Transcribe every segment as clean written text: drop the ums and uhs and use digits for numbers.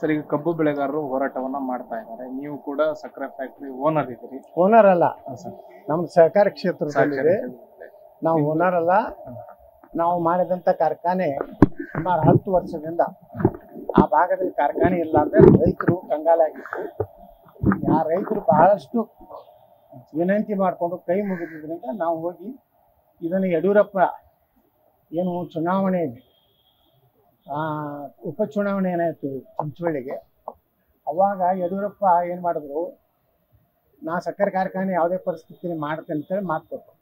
Sir, ಈಗ ಕಬ್ಬು ಬೆಳೆಗಾರರು ಹೋರಾಟವನ್ನ ಮಾಡ್ತಾ ಇದ್ದಾರೆ. ನೀವು ಕೂಡ ಸಕ್ಕರೆ ಫ್ಯಾಕ್ಟರಿ ಓನರ್ ಇದ್ದೀರಿ. ಓನರ್ ಅಲ್ಲ ಸರ್, ನಮ್ದು ಸಹಕಾರ ಕ್ಷೇತ್ರದಲ್ಲಿದೆ. ನಾವು ಓನರ್ ಅಲ್ಲ. ನಾವು ಮಾಡಿದಂಥ ಕಾರ್ಖಾನೆ ಸುಮಾರು 10 ವರ್ಷದಿಂದ ಆ ಭಾಗದಲ್ಲಿ ಕಾರ್ಖಾನೆ ಇಲ್ಲ ಅಂದ್ರೆ ರೈತರು ಕಂಗಾಲಾಗಿತ್ತು. ಆ ರೈತರು ಬಹಳಷ್ಟು ವಿನಂತಿ ಮಾಡಿಕೊಂಡು ಕೈ ಮುಗಿದ್ರಿಂದ ನಾವು ಹೋಗಿ ಇದನ್ನು ಯಡಿಯೂರಪ್ಪ ಏನು ಚುನಾವಣೆ ಉಪಚುನಾವಣೆ ಏನಾಯಿತು ಚಿಂಚೋಳಿಗೆ, ಅವಾಗ ಯಡಿಯೂರಪ್ಪ ಏನು ಮಾಡಿದ್ರು, ನಾ ಸಕ್ಕರೆ ಕಾರ್ಖಾನೆ ಯಾವುದೇ ಪರಿಸ್ಥಿತಿ ಮಾಡ್ತೇನೆ ಅಂತೇಳಿ ಮಾತು ಕೊಟ್ಟರು.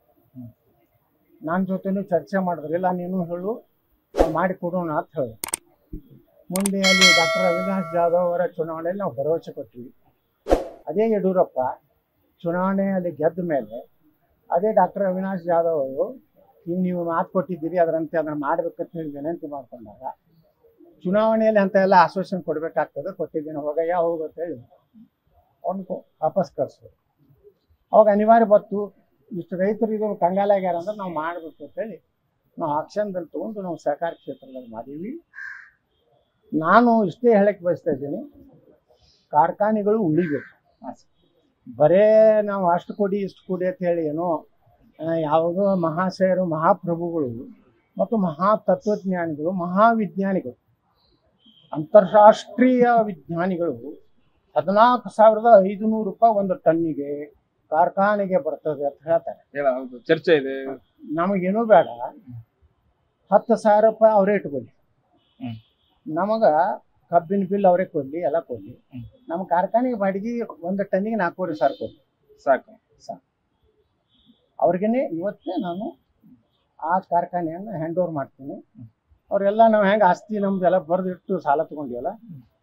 ನನ್ನ ಜೊತೆನೂ ಚರ್ಚೆ ಮಾಡಿದ್ರು, ಇಲ್ಲ ನೀನು ಹೇಳು ಮಾಡಿ ಕೊಡೋಣ ಅಂತ ಹೇಳಿ. ಮುಂದೆ ಅಲ್ಲಿ ಡಾಕ್ಟರ್ ಅವಿನಾಶ್ ಜಾಧವ್ ಅವರ ಚುನಾವಣೆಯಲ್ಲಿ ನಾವು ಭರವಸೆ ಕೊಟ್ವಿ. ಅದೇ ಯಡಿಯೂರಪ್ಪ ಚುನಾವಣೆಯಲ್ಲಿ ಗೆದ್ದ ಮೇಲೆ ಅದೇ ಡಾಕ್ಟರ್ ಅವಿನಾಶ್ ಜಾಧವ್ ಅವರು ನೀವು ಮಾತು ಕೊಟ್ಟಿದ್ದೀರಿ ಅದರಂತೆ ಅದನ್ನು ಮಾಡಬೇಕಂತ ಹೇಳಿ ವಿನಂತಿ ಮಾಡ್ಕೊಂಡಾಗ ಚುನಾವಣೆಯಲ್ಲಿ ಅಂತ ಎಲ್ಲ ಆಶ್ವಾಸನೆ ಕೊಡಬೇಕಾಗ್ತದೆ, ಕೊಟ್ಟಿದ್ದೀನಿ ಹೋಗಯ್ಯ ಹೋಗುತ್ತೆ ಹೇಳಿ ಅವ್ನು ವಾಪಸ್ ಕಳಿಸೋದು. ಅವಾಗ ಅನಿವಾರ್ಯ ಬತ್ತು, ಇಷ್ಟು ರೈತರು ಇದು ಕಂಗಾಲಾಗ್ಯಾರ ಅಂದ್ರೆ ನಾವು ಮಾಡಬೇಕು ಅಂತೇಳಿ ನಾವು ಆಕ್ಷನ್ದಲ್ಲಿ ತೊಗೊಂಡು ನಾವು ಸಹಕಾರ ಕ್ಷೇತ್ರದಲ್ಲಿ ಮಾಡೀವಿ. ನಾನು ಇಷ್ಟೇ ಹೇಳಕ್ಕೆ ಬಯಸ್ತಾ ಇದ್ದೀನಿ, ಕಾರ್ಖಾನೆಗಳು ಉಳಿಬೇಕು. ಬರೇ ನಾವು ಅಷ್ಟು ಕೊಡಿ ಇಷ್ಟು ಕೊಡಿ ಅಂತ ಹೇಳಿ ಏನೋ ಯಾವುದೋ ಮಹಾಶಯರು ಮಹಾಪ್ರಭುಗಳು ಮತ್ತು ಮಹಾ ತತ್ವಜ್ಞಾನಿಗಳು ಮಹಾವಿಜ್ಞಾನಿಗಳು ಅಂತಾರಾಷ್ಟ್ರೀಯ ವಿಜ್ಞಾನಿಗಳು 14,500 ರೂಪಾಯಿ ಒಂದು ಟನ್ನಿಗೆ ಕಾರ್ಖಾನೆಗೆ ಬರ್ತದೆ ಅಂತ ಹೇಳ್ತಾರೆ. ಚರ್ಚೆ ಇದೆ. ನಮಗೇನೂ ಬೇಡ, 10,000 ರೂಪಾಯಿ ಅವರೇ ಇಟ್ಕೊಳ್ಳಿ, ನಮಗ ಕಬ್ಬಿನ ಬಿಲ್ ಅವರೇ ಕೊಡ್ಲಿ, ಎಲ್ಲ ಕೊಡ್ಲಿ. ನಮ್ಮ ಕಾರ್ಖಾನೆಗೆ ಬಾಡಿಗೆ ಒಂದು ಟನ್ನಿಗೆ 4,500 ಕೊಡ್ಲಿ, ಸಾಕು. ಅವ್ರಿಗೇನೆ ಇವತ್ತೇ ನಾನು ಆ ಕಾರ್ಖಾನೆಯನ್ನು ಹ್ಯಾಂಡ್ ಓವರ್ ಮಾಡ್ತೀನಿ. ಅವರೆಲ್ಲ ನಾವು ಹೆಂಗೆ ಆಸ್ತಿ ನಮ್ದೆಲ್ಲ ಬರೆದಿಟ್ಟು ಸಾಲ ತಗೊಂಡಿವಲ್ಲ,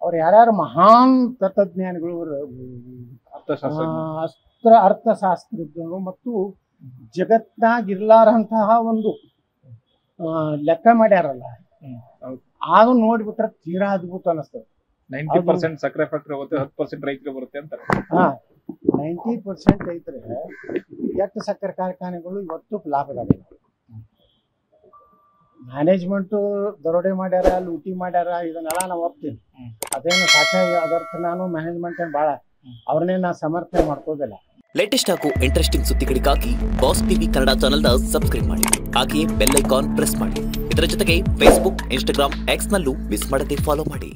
ಅವ್ರು ಯಾರ್ಯಾರು ಮಹಾನ್ ತತ್ವಜ್ಞಾನಿಗಳು, ಅರ್ಥಶಾಸ್ತ್ರಜ್ಞರು ಮತ್ತು ಜಗತ್ನಾಗಿರ್ಲಾರಂತಹ ಒಂದು ಲೆಕ್ಕ ಮಾಡ್ಯಾರಲ್ಲ, ಅದು ನೋಡ್ಬಿಟ್ರೆ ತೀರಾ ಅದ್ಭುತ ಅನಿಸ್ತದೆ. 90% ಸಕ್ಕರೆ ಫ್ಯಾಕ್ಟರಿ ಹೋಗುತ್ತೆ, 10% ರೈತರಿಗೆ ಬರುತ್ತೆ ಅಂತ. 90% ರೈತರೆ ಎಷ್ಟು ಸಕ್ಕರೆ ಕಾರ್ಖಾನೆಗಳು ಇವತ್ತು ಲಾಭದಾಗಿಲ್ಲ. ಮ್ಯಾನೇಜ್ಮೆಂಟು ದರೋಡೆ ಮಾಡ್ಯಾರ, ಲೂಟಿ ಮಾಡ್ಯಾರ, ಇದನ್ನೆಲ್ಲ ನಾವು ಒಪ್ತೀನಿ. ಅದೇನು ಸಾಚ ಅದರ್ಥ ನಾನು ಮ್ಯಾನೇಜ್ಮೆಂಟ್ ಏನು ಭಾಳ ಅವ್ರನ್ನೇ ನಾನು ಸಮರ್ಥನೆ ಮಾಡ್ಕೋದಿಲ್ಲ. ಲೇಟೆಸ್ಟ್ ಹಾಗೂ ಇಂಟ್ರೆಸ್ಟಿಂಗ್ ಸುದ್ದಿಗಳಿಗಾಗಿ ಬಾಸ್ ಟಿವಿ ಕನ್ನಡ ಚಾನೆಲ್ನ ಸಬ್ಸ್ಕ್ರೈಬ್ ಮಾಡಿ. ಹಾಗೆಯೇ ಬೆಲ್ ಐಕಾನ್ ಪ್ರೆಸ್ ಮಾಡಿ. ಇದರ ಜೊತೆಗೆ ಫೇಸ್ಬುಕ್, ಇನ್ಸ್ಟಾಗ್ರಾಮ್, ಎಕ್ಸ್ ನಲ್ಲೂ ಮಿಸ್ ಮಾಡದೆ ಫಾಲೋ ಮಾಡಿ.